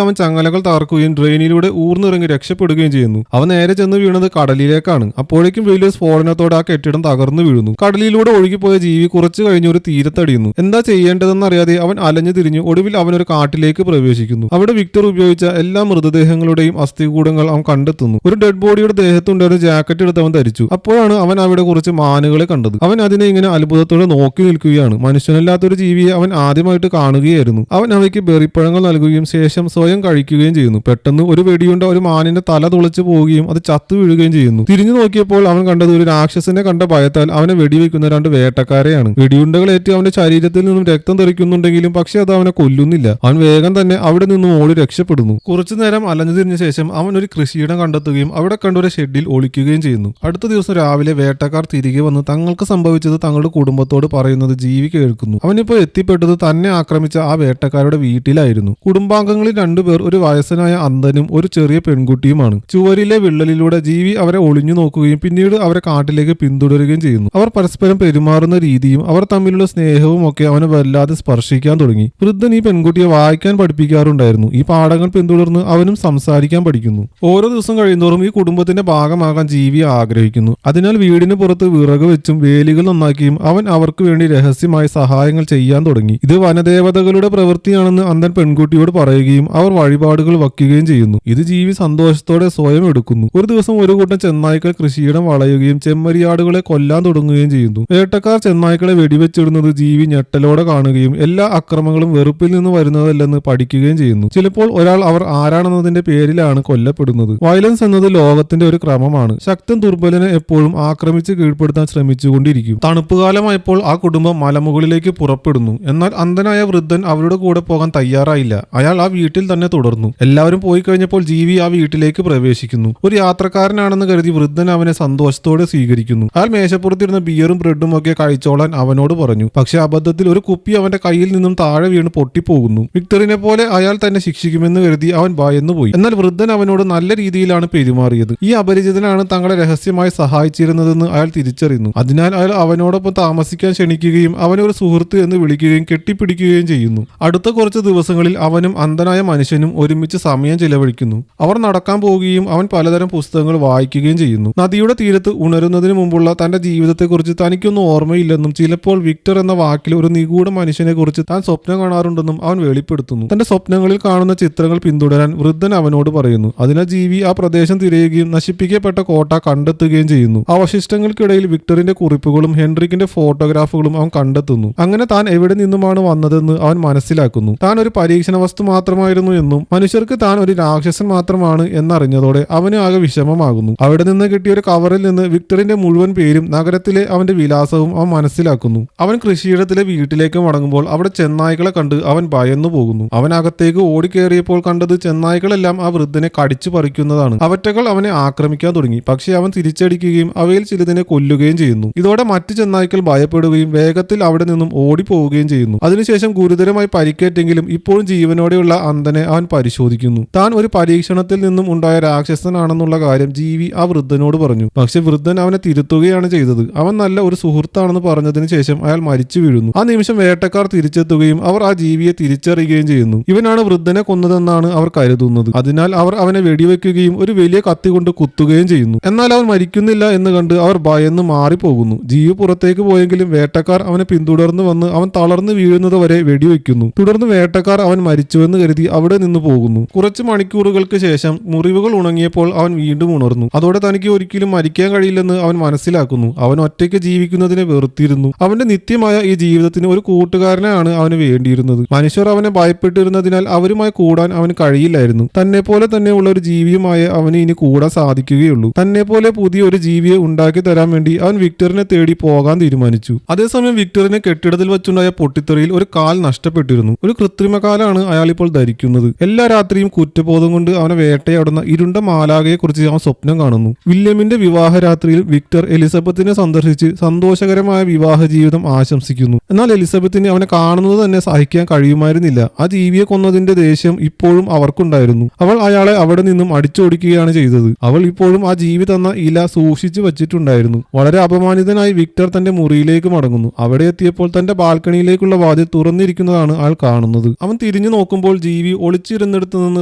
അവൻ ചങ്ങലകൾ തകർക്കുകയും ഡ്രെയിനിലൂടെ ഊർന്നിറങ്ങി രക്ഷപ്പെടുകയും ചെയ്യുന്നു. അവൻ നേരെ ചെന്ന് വീണത് കടലിലേക്കാണ്. അപ്പോഴേക്കും വലിയൊരു സ്ഫോടനത്തോടെ ആ കെട്ടിടം തകർന്നു വീഴുന്നു. കടലിലൂടെ ഒഴുകിപ്പോയ ജീവി കുറച്ചു കഴിഞ്ഞ് ഒരു തീരത്തടിയുന്നു. എന്താ ചെയ്യേണ്ടതെന്നറിയാതെ അവൻ അലഞ്ഞു തിരിഞ്ഞു ഒടുവിൽ അവനൊരു കാട്ടിലേക്ക് പ്രവേശിക്കുന്നു. അവിടെ വിക്ടർ ഉപയോഗിച്ച എല്ലാ മൃതദേഹങ്ങളുടെയും അസ്ഥികൂടങ്ങൾ അവൻ കണ്ടെത്തുന്നു. ഒരു ഡെഡ് ബോഡിയുടെ ദേഹത്തുണ്ടായിരുന്ന ജാക്കറ്റ് എടുത്ത് അവൻ ധരിച്ചു. അപ്പോഴാണ് അവൻ അവിടെ കുറച്ച് മാനുകളെ കണ്ടത്. അവൻ അതിനെ ഇങ്ങനെ അത്ഭുതത്തോടെ നോക്കി നിൽക്കുകയാണ്. മനുഷ്യനല്ലാത്തൊരു ജീവിയെ അവൻ ആദ്യമായിട്ട് കാണുകയായിരുന്നു. അവൻ അവയ്ക്ക് ബെറിപ്പഴങ്ങൾ നൽകുകയും ശേഷം സ്വയം കഴിക്കുകയും ചെയ്യുന്നു. പെട്ടെന്ന് ഒരു വെടിയുണ്ട ഒരു മാനിന്റെ തല തുളച്ചു പോവുകയും അത് ചത്തു വീഴുകയും ചെയ്യുന്നു. തിരിഞ്ഞു നോക്കിയപ്പോൾ അവൻ കണ്ടത് ഒരു രാക്ഷസനെ കണ്ട ഭയത്താൽ അവനെ വെടിവെക്കുന്ന രണ്ട് വേട്ടക്കാരെയാണ്. വെടിയുണ്ടകളേറ്റ് അവന്റെ ശരീരത്തിൽ നിന്നും രക്തം തെറിക്കുന്നുണ്ടെങ്കിലും പക്ഷെ അത് അവനെ കൊല്ലുന്നില്ല. അവൻ വേഗം തന്നെ അവിടെ നിന്നും ഓടി രക്ഷപ്പെടുന്നു. കുറച്ചു നേരം അലഞ്ഞു തിരിഞ്ഞ ശേഷം അവൻ ഒരു കൃഷിയിടം കണ്ടെത്തുകയും അവിടെ കണ്ടൊരു ഷെഡിൽ ഒളിക്കുകയും ചെയ്യുന്നു. അടുത്ത ദിവസം രാവിലെ വേട്ടക്കാർ തിരികെ വന്ന് തങ്ങൾക്ക് സംഭവിച്ചത് തങ്ങളുടെ കുടുംബത്തോട് പറയുന്നത് ജീവി കേൾക്കുന്നു. അവനിപ്പോൾ എത്തിപ്പെട്ടത് തന്നെ ആക്രമിച്ച ആ വേട്ടക്കാരുടെ വീട്ടിലായിരുന്നു. കുടുംബാംഗങ്ങളിൽ രണ്ടുപേർ ഒരു വയസ്സനായ അന്ധനും ഒരു ചെറിയ പെൺകുട്ടിയുമാണ്. ചുവരിലെ വിള്ളലിലൂടെ ജീവി അവരെ ഒളിഞ്ഞു നോക്കുകയും പിന്നീട് അവരെ കാട്ടിലേക്ക് പിന്തുടരുകയും ചെയ്യുന്നു. അവർ പരസ്പരം പെരുമാറുന്ന രീതിയും അവർ തമ്മിലുള്ള സ്നേഹവും ഒക്കെ അവനെ വല്ലാതെ സ്പർശിക്കാൻ തുടങ്ങി. വൃദ്ധൻ ഈ പെൺകുട്ടിയെ വായിക്കാൻ പഠിപ്പിക്കാറുണ്ടായിരുന്നു. ഈ പാഠങ്ങൾ പിന്തുടർന്ന് അവനും സംസാരിക്കാൻ പഠിക്കുന്നു. ഓരോ ദിവസം കഴിയുന്നോറും ഈ കുടുംബത്തിന്റെ ഭാഗമാകാൻ ജീവി ആഗ്രഹിക്കുന്നു. അതിനാൽ വീടിന് പുറത്ത് വിറക് വെച്ചും വേലികൾ നന്നാക്കിയും അവൻ അവർക്ക് വേണ്ടി രഹസ്യമായി സഹായങ്ങൾ ചെയ്യാൻ തുടങ്ങി. ഇത് വനദേവതകളുടെ പ്രവൃത്തിയാണെന്ന് അന്ധൻ പെൺകുട്ടിയോട് പറയുകയും അവർ വഴിപാടുകൾ വയ്ക്കുകയും ചെയ്യുന്നു. ഇത് ജീവി സന്തോഷത്തോടെ സ്വയം എടുക്കുന്നു. ഒരു ദിവസം ഒരു കൂട്ടം ചെന്നായ്ക്കൾ കൃഷിയിടം വളയുകയും ചെമ്മരിയാടുകളെ കൊല്ലാൻ തുടങ്ങുകയും ചെയ്യുന്നു. വേട്ടക്കാർ ചെന്നായ്ക്കളെ വെടിവെച്ചിടുന്നത് ജീവി ഞെട്ടലോടെ കാണുകയും എല്ലാ അക്രമങ്ങളും വെറുപ്പിൽ നിന്ന് വരുന്നതല്ലെന്ന് പഠിക്കുകയും ചെയ്യുന്നു. ചിലപ്പോൾ ഒരാൾ അവർ ആരാണെന്നതിന്റെ പേരിലാണ് കൊല്ലപ്പെടുന്നത്. വയലൻസ് എന്നത് ലോകത്തിന്റെ ഒരു ക്രമമാണ്. ശക്തൻ ദുർബലനെ എപ്പോഴും ആക്രമിച്ച് കീഴ്പ്പെടുത്താൻ ശ്രമിച്ചുകൊണ്ടിരിക്കും. തണുപ്പുകാലമായപ്പോൾ ആ കുടുംബം മലമുകളിലേക്ക് പുറപ്പെടുന്നു. എന്നാൽ അന്ധനായ വൃദ്ധൻ അവരുടെ കൂടെ പോകാൻ തയ്യാറായില്ല. അയാൾ ആ വീട്ടിൽ തന്നെ തുടർന്നു. എല്ലാവരും പോയി കഴിഞ്ഞപ്പോൾ ജീവി ആ വീട്ടിലേക്ക് പ്രവേശിക്കുന്നു. ഒരു യാത്രക്കാരനാണെന്ന് കരുതി വൃദ്ധൻ അവനെ സന്തോഷത്തോടെ സ്വീകരിക്കുന്നു. അയാൾ മേശപ്പുറത്തിരുന്ന ബിയറും ബ്രെഡും ഒക്കെ കഴിച്ചോളാൻ അവനോട് പറഞ്ഞു. പക്ഷെ അബദ്ധത്തിൽ ഒരു കുപ്പി അവന്റെ കയ്യിൽ നിന്നും താഴെ വീണ് പൊട്ടിപ്പോകുന്നു. വിക്ടറിനെ പോലെ അയാൾ തന്നെ ശിക്ഷിക്കുമെന്ന് കരുതി അവൻ ഭയന്നുപോയി. എന്നാൽ വൃദ്ധൻ അവനോട് നല്ല രീതിയിലാണ് പെരുമാറിയത്. ഈ അപരിചിതനാണ് തങ്ങളെ രഹസ്യമായി സഹായിച്ചിരുന്നതെന്ന് അയാൾ തിരിച്ചറിയുന്നു. അതിനാൽ അയാൾ അവനോടൊപ്പം താമസിക്കാൻ ക്ഷണിക്കുകയും അവനെ ഒരു സുഹൃത്ത് എന്ന് വിളിക്കുകയും കെട്ടിപ്പിടിക്കുകയും ചെയ്യുന്നു. അടുത്ത കുറച്ച് ദിവസങ്ങളിൽ അവനും അന്ധനായ മനുഷ്യനും ഒരുമിച്ച് സമയം ചിലവഴിക്കുന്നു. അവർ നടക്കാൻ പോവുകയും അവൻ പലതരം പുസ്തകങ്ങൾ വായിക്കുകയും ചെയ്യുന്നു. നദിയുടെ തീരത്ത് ഉണരുന്നതിന് മുമ്പുള്ള തന്റെ ജീവിതത്തെക്കുറിച്ച് തനിക്കൊന്നും ഓർമ്മയില്ലെന്നും ചിലപ്പോൾ വിക്ടർ എന്ന വാക്കിൽ ഒരു നിഗൂഢ മനുഷ്യനെ കുറിച്ച് താൻ സ്വപ്നം കാണാറുണ്ടെന്നും അവൻ വെളിപ്പെടുത്തുന്നു. തന്റെ സ്വപ്നങ്ങളിൽ കാണുന്ന ചിത്രങ്ങൾ പിന്തുടരാൻ വൃദ്ധൻ അവനോട് പറയുന്നു. അതിനാൽ ജീവി ആ പ്രദേശം തിരയുകയും നശിപ്പിക്കപ്പെട്ട കോട്ട കണ്ടെത്തുകയും ചെയ്യുന്നു. അവശിഷ്ടങ്ങൾക്കിടയിൽ വിക്ടറിന്റെ കുറിപ്പുകളും ഹെൻറിക്കിന്റെ ഫോട്ടോഗ്രാഫുകളും അവൻ കണ്ടെത്തുന്നു. അങ്ങനെ താൻ എവിടെ നിന്നുമാണ് വന്നതെന്ന് അവൻ മനസ്സിലാക്കുന്നു. താൻ ഒരു പരീക്ഷണ വസ്തു മാത്രമായിരുന്നു എന്നും മനുഷ്യർക്ക് താൻ ഒരു രാക്ഷസൻ മാത്രമാണ് എന്നറിഞ്ഞതോടെ അവന് ആകെ വിഷമമാകുന്നു. അവിടെ നിന്ന് കിട്ടിയ ഒരു കവറിൽ നിന്ന് വിക്ടറിന്റെ മുഴുവൻ പേരും നഗരത്തിലെ അവന്റെ വിലാസവും അവൻ മനസ്സിലാക്കുന്നു. അവൻ കൃഷിയിടത്തിലെ വീട്ടിലേക്ക് മടങ്ങുമ്പോൾ അവിടെ ചെന്നായ്ക്കളെ കണ്ട് അവൻ ഭയന്നു പോകുന്നു. അവൻ അകത്തേക്ക് ഓടിക്കേറിയപ്പോൾ കണ്ടത് ചെന്നായ്ക്കളെല്ലാം ആ വൃദ്ധനെ കടിച്ചു പറിക്കുന്നതാണ്. അവറ്റകൾ അവനെ ആക്രമിക്കാൻ തുടങ്ങി. പക്ഷെ അവൻ തിരിച്ചടിക്കുകയും അവയിൽ ചിലതിനെ കൊല്ലുകയും ചെയ്യുന്നു. ഇതോടെ മറ്റു ചെന്നായ്ക്കൾ ഭയപ്പെടുകയും വേഗത്തിൽ അവിടെ നിന്നും ഓടിപ്പോവുകയും ചെയ്യുന്നു. അതിനുശേഷം ഗുരുതരമായി പരിക്കേറ്റെങ്കിലും ഇപ്പോഴും ജീവനോടെയുള്ള അന്ധനെ അവൻ പരിശോധിക്കുന്നു. താൻ ഒരു പരീക്ഷണത്തിൽ നിന്നും ഉണ്ടായ രാക്ഷസനാണെന്നുള്ള കാര്യം ജീവി ആ വൃദ്ധനോട് പറഞ്ഞു. പക്ഷെ വൃദ്ധൻ അവനെ തിരുത്തുകയാണ് ചെയ്തത്. അവൻ നല്ല ഒരു സുഹൃത്താണെന്ന് പറഞ്ഞതിന് ശേഷം അയാൾ മരിച്ചു വീഴുന്നു. ആ നിമിഷം വേട്ടക്കാർ തിരിച്ചെത്തുകയും അവർ ആ ജീവിയെ തിരിച്ചറിയുകയും ചെയ്യുന്നു. ഇവനാണ് വൃദ്ധനെ കൊന്നതെന്നാണ് അവർ കരുതുന്നത്. അതിനാൽ അവർ അവനെ വെടിവെക്കുകയും ഒരു വലിയ കത്തി കൊണ്ട് കുത്തുകയും ചെയ്യുന്നു. എന്നാൽ അവൻ മരിക്കുന്നില്ല എന്ന് കണ്ട് അവർ ഭയന്ന് മാറിപ്പോകുന്നു. ജീവി പുറത്തേക്ക് പോയെങ്കിലും വേട്ടക്കാർ അവനെ പിന്തുടർന്ന് വന്ന് അവൻ തളർന്നു വീഴുന്നത് വരെ വെടിവെക്കുന്നു. തുടർന്ന് വേട്ടക്കാർ അവൻ മരിച്ചുവെന്ന് കരുതി അവിടെ നിന്ന് പോകുന്നു. കുറച്ച് മണിക്കൂറുകൾക്ക് ശേഷം മുറിവുകൾ ഉണങ്ങിയപ്പോൾ അവൻ വീണ്ടും ഉണർന്നു. അതോടെ തനിക്ക് ഒരിക്കലും മരിക്കാൻ കഴിയില്ലെന്ന് അവൻ മനസ്സിലാക്കുന്നു. അവൻ ഒറ്റയ്ക്ക് ജീവിക്കുന്നതിനെ വെറുത്തിരുന്നു. അവന്റെ നിത്യമായ ഈ ജീവിതത്തിന് ഒരു കൂട്ടുകാരനാണ് അവന് വേണ്ടിയിരുന്നത്. മനുഷ്യർ അവനെ ഭയപ്പെട്ടിരുന്നതിനാൽ അവരുമായി കൂടാൻ അവന് കഴിയില്ലായിരുന്നു. തന്നെ പോലെ തന്നെ ഉള്ള ഒരു ജീവിയുമായി അവന് ഇനി കൂടാൻ സാധിക്കുകയുള്ളൂ. തന്നെ പോലെ പുതിയ ഒരു ജീവിയെ ഉണ്ടാക്കി തരാൻ വേണ്ടി അവൻ വിക്ടറിനെ തേടി പോകാൻ തീരുമാനിച്ചു. അതേസമയം വിക്ടറിനെ കെട്ടിടത്തിൽ വെച്ചുണ്ടായ പൊട്ടിത്തെറിയിൽ ഒരു കാൽ നഷ്ടപ്പെട്ടിരുന്നു. ഒരു കൃത്രിമ കാലാണ് അയാൾ ഇപ്പോൾ ധരിക്കുന്നത്. എല്ലാ രാത്രിയും കുറ്റബോധം കൊണ്ട് അവനെ വേട്ടയാടുന്ന ഇരുണ്ട മാലാഖയെ കുറിച്ച് അവൻ സ്വപ്നം കാണുന്നു. വില്യമിന്റെ വിവാഹ രാത്രിയിൽ വിക്ടർ എലിസബത്തിനെ സന്ദർശിച്ച് സന്തോഷകരമായ വിവാഹ ജീവിതം ആശംസിക്കുന്നു. എന്നാൽ എലിസബത്തിന് അവനെ കാണുന്നത് തന്നെ സഹിക്കാൻ കഴിയുമായിരുന്നില്ല. ആ ജീവിയെ കൊന്നതിന്റെ ദേഷ്യം ഇപ്പോഴും അവർക്കുണ്ടായിരുന്നു. അവൾ അയാളെ അവിടെ നിന്നും അടിച്ചോടിക്കുകയാണ് ചെയ്തത്. അവൾ ഇപ്പോഴും ആ ജീവി തന്ന ഇല സൂക്ഷിച്ചു വച്ചിട്ടുണ്ടായിരുന്നു. വളരെ അപമാനിതനായി വിക്ടർ തന്റെ മുറിയിലേക്ക് മടങ്ങുന്നു. അവിടെ എത്തിയപ്പോൾ തന്റെ ബാൽക്കണിയിലേക്കുള്ള വാതിൽ തുറന്നിരിക്കുന്നതാണ് ആൾ കാണുന്നത്. അവൻ തിരിഞ്ഞു നോക്കുമ്പോൾ ജീവി ഒളിച്ചിരുന്നിടത്ത് നിന്ന്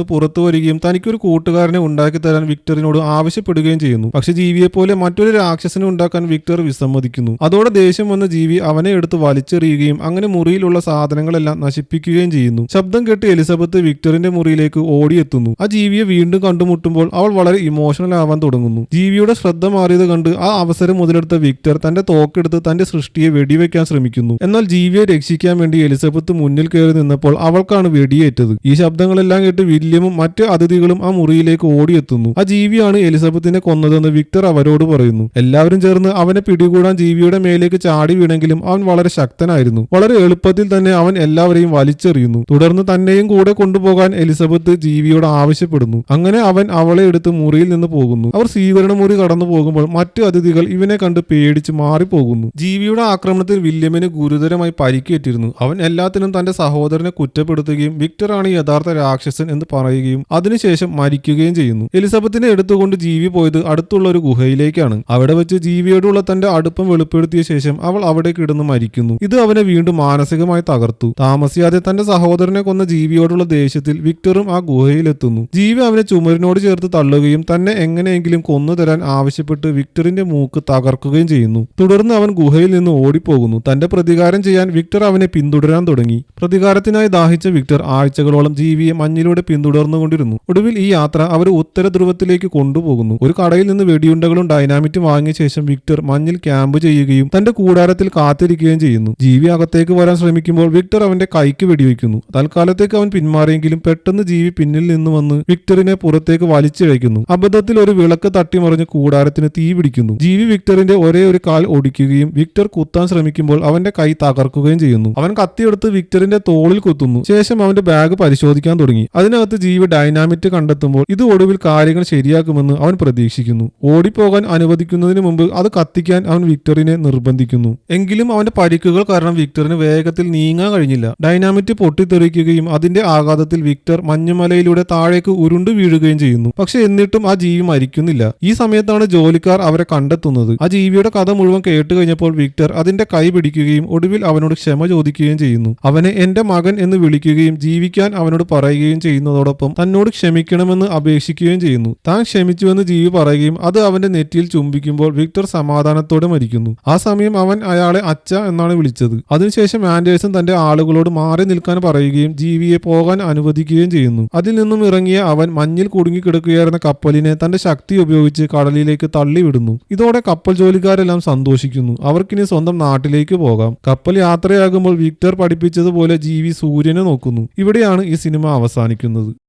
പുറത്തു വരികയും തനിക്കൊരു കൂട്ടുകാരനെ ഉണ്ടാക്കി തരാൻ വിക്ടറിനോട് ആവശ്യപ്പെടുകയും ചെയ്യുന്നു. പക്ഷെ ജീവിയെ പോലെ മറ്റൊരു രാക്ഷസനെ ഉണ്ടാക്കാൻ വിക്ടർ വിസമ്മതിക്കുന്നു. അതോടെ ദേഷ്യം വന്ന ജീവി അവനെ എടുത്ത് വലിച്ചെറിയുകയും അങ്ങനെ മുറിയിലുള്ള സാധനങ്ങളെല്ലാം നശിപ്പിക്കുകയും ചെയ്യുന്നു. ശബ്ദം കേട്ട് എലിസബത്ത് വിക്ടറിന്റെ മുറിയിലേക്ക് ഓടിയെത്തുന്നു. ആ ജീവിയെ വീണ്ടും കണ്ടുമുട്ടുമ്പോൾ അവൾ വളരെ ഇമോഷണൽ ആവാൻ തുടങ്ങുന്നു. ജീവിയുടെ ശ്രദ്ധ മാറിയത് കണ്ട് ആ അവസരം മുതലെടുത്ത വിക്ടർ തന്റെ തോക്കെടുത്ത് തന്റെ സൃഷ്ടിയെ വെടിവെക്കാൻ ശ്രമിക്കുന്നു. എന്നാൽ ജീവിയെ രക്ഷിക്കാൻ വേണ്ടി എലിസബത്ത് മുന്നിൽ കയറി നിന്നപ്പോൾ അവൾക്കാണ് വെടിയേറ്റത്. ഈ ശബ്ദങ്ങളെല്ലാം കേട്ട് വില്യമും മറ്റ് അതിഥികളും ആ മുറിയിലേക്ക് ഓടിയെത്തുന്നു. ആ ജീവിയാണ് എലിസബത്തിനെ കൊന്നതെന്ന് വിക്ടർ അവരോട് പറയുന്നു. എല്ലാവരും ചേർന്ന് അവനെ പിടികൂടാൻ ജീവിയുടെ മേലേക്ക് ചാടി വീണെങ്കിലും അവൻ വളരെ ശക്തനായിരുന്നു. വളരെ എളുപ്പത്തിൽ തന്നെ അവൻ എല്ലാവരെയും വലിച്ചെറിയുന്നു. തുടർന്ന് തന്നെയും കൂടെ കൊണ്ടുപോകാൻ എലിസബത്ത് ജീവിയോട് ആവശ്യപ്പെടുന്നു. അങ്ങനെ അവൻ അവളെ എടുത്ത് മുറിയിൽ നിന്ന് പോകുന്നു. അവർ സ്വീകരണ മുറി കടന്നു പോകുമ്പോൾ മറ്റു അതിഥികൾ ഇവനെ കണ്ട് പേടിച്ച് മാറിപ്പോകുന്നു. ജീവിയുടെ ആക്രമണത്തിൽ വില്യമിന് ഗുരുതരമായി പരിക്കേറ്റിരുന്നു. അവൻ എല്ലാത്തിനും തന്റെ സഹോദരനെ കുറ്റപ്പെടുത്തുകയും വിക്ടറാണ് യഥാർത്ഥ രാക്ഷസൻ എന്ന് പറയുകയും അതിനുശേഷം മരിക്കുകയും ചെയ്യുന്നു. എലിസബത്തിനെ എടുത്തുകൊണ്ട് ജീവി പോയത് അടുത്തുള്ള ഒരു ഗുഹയിലേക്കാണ്. അവിടെ വെച്ച് ജീവിയോടുള്ള തന്റെ അടുപ്പം വെളിപ്പെടുത്തിയ ശേഷം അവൾ അവിടെ കിടന്ന് മരിക്കുന്നു. ഇത് അവനെ വീണ്ടും മാനസികമായി തകർത്തു. താമസിയാതെ തന്റെ സഹോദരനെ കൊന്ന ജീവിയോടുള്ള ദേഷ്യത്തിൽ വിക്ടറും ആ ഗുഹയിലെത്തുന്നു. ജീവി അവനെ ചുമരിനോട് ചേർത്ത് തള്ളുകയും തന്നെ എങ്ങനെയെങ്കിലും കൊന്നു തരാൻ ആവശ്യപ്പെട്ട് വിക്ടറിന്റെ മൂക്ക് തകർക്കുകയും ചെയ്യുന്നു. തുടർന്ന് അവൻ ഗുഹയിൽ നിന്ന് ഓടിപ്പോകുന്നു. തന്റെ പ്രതികാരം ചെയ്യാൻ വിക്ടർ അവനെ പിന്തുടരാൻ തുടങ്ങി. പ്രതികാരത്തിനായി ദാഹിച്ച വിക്ടർ ആഴ്ചകളോളം ജീവിയെ മഞ്ഞിലൂടെ പിന്തുടർന്നുകൊണ്ടിരുന്നു. ഒടുവിൽ ഈ യാത്ര അവർ ഉത്തര ധ്രുവത്തിലേക്ക് കൊണ്ടുപോകുന്നു. ഒരു കടയിൽ നിന്ന് വെടിയുണ്ടകളും ഡൈനാമിറ്റും വാങ്ങിയ ശേഷം വിക്ടർ മഞ്ഞിൽ ക്യാമ്പ് ചെയ്യുകയും തന്റെ കൂടാരത്തിൽ കാത്തിരിക്കുകയും ചെയ്യുന്നു. ജീവി അകത്തേക്ക് വരാൻ ശ്രമിക്കുമ്പോൾ വിക്ടർ അവന്റെ കൈക്ക് വെടിവെക്കുന്നു. തൽക്കാലത്തേക്ക് അവൻ പിന്മാറിയെങ്കിലും പെട്ടെന്ന് ജീവി പിന്നിൽ നിന്ന് വന്ന് വിക്ടറിനെ പുറത്തേക്ക് വലിച്ചിഴയ്ക്കുന്നു. അബദ്ധത്തിൽ ഒരു വിളക്ക് തട്ടിമറിഞ്ഞ് കൂടാരത്തിന് തീ പിടിക്കുന്നു. ജീവി വിക്ടറിന്റെ ഒരേ ഒരു കാൽ ഒടിക്കുകയും വിക്ടർ കുത്താൻ ശ്രമിക്കുമ്പോൾ അവന്റെ കൈ തകർക്കുകയും ചെയ്യുന്നു. അവൻ കത്തിയെടുത്ത് വിക്ടറിന്റെ തോളിൽ കുത്തുന്നു. ശേഷം അവന്റെ ബാഗ് പരിശോധിക്കാൻ തുടങ്ങി. അതിനകത്ത് ജീവി ഡൈനാമിറ്റ് കണ്ടെത്തുമ്പോൾ ഇത് ഒടുവിൽ കാര്യങ്ങൾ ശരിയാക്കുമെന്ന് അവൻ പ്രതീക്ഷിക്കുന്നു. ഓടിപ്പോകാൻ അനുവദിക്കുന്നതിന് മുമ്പ് അത് കത്തിക്കാൻ അവൻ വിക്ടറിനെ നിർബന്ധിക്കുന്നു. എങ്കിലും അവന്റെ പരിക്കുകൾ കാരണം വിക്ടറിന് വേഗത്തിൽ നീങ്ങാൻ കഴിഞ്ഞില്ല. ഡൈനാമിറ്റ് പൊട്ടിത്തെറിക്കുകയും അതിന്റെ ആഘാതത്തിൽ വിക്ടർ മഞ്ഞുമലയിലൂടെ താഴേക്ക് ഉരുണ്ടു വീഴുകയും ചെയ്യുന്നു. പക്ഷെ എന്നിട്ടും ആ ജീവി മരിക്കുന്നില്ല. ഈ സമയത്താണ് ജോലിക്കാർ അവരെ കണ്ടെത്തുന്നത്. ആ ജീവിയുടെ കഥ മുഴുവൻ കേട്ട് കഴിഞ്ഞപ്പോൾ വിക്ടർ അതിന്റെ കൈ പിടിക്കുകയും ഒടുവിൽ അവനോട് ക്ഷമ ചോദിക്കുകയും ചെയ്യുന്നു. അവനെ എന്റെ മകൻ എന്ന് വിളിക്കുകയും ജീവിക്കാൻ അവനോട് പറയുകയും ചെയ്യുന്നതോടൊപ്പം തന്നോട് ക്ഷമിക്കണമെന്ന് അപേക്ഷിക്കുകയും ചെയ്യുന്നു. താൻ ക്ഷമിച്ചുവെന്ന് ജീവി പറയുകയും അത് അവന്റെ നെറ്റിയിൽ ചുംബിക്കുമ്പോൾ വിക്ടർ സമാധാനത്തോടെ മരിക്കുന്നു. ആ സമയം അവൻ അയാളെ അച്ഛ എന്നാണ് വിളിച്ചത്. അതിനുശേഷം ആൻഡേഴ്സൺ തന്റെ ആളുകളോട് മാറി നിൽക്കാൻ പറയുകയും ജീവിയെ പോകാൻ അനുവദിക്കുകയും ചെയ്യുന്നു. അതിൽ നിന്നും ഇറങ്ങിയ അവൻ മഞ്ഞിൽ കുടുങ്ങിക്കിടക്കുകയായിരുന്ന കപ്പലിനെ തന്റെ ശക്തി ഉപയോഗിച്ച് കടലിലേക്ക് തള്ളിവിടുന്നു. ഇതോടെ കപ്പൽ ജോലിക്കാരെല്ലാം സന്തോഷിക്കുന്നു. അവർക്കിനി സ്വന്തം നാട്ടിലേക്ക് പോകാം. കപ്പൽ യാത്രയാകുമ്പോൾ വിക്ടർ പഠിപ്പിച്ചതുപോലെ ജീവി സൂര്യനെ നോക്കുന്നു. ഇവിടെയാണ് ഈ സിനിമ അവസാനിക്കുന്നത്.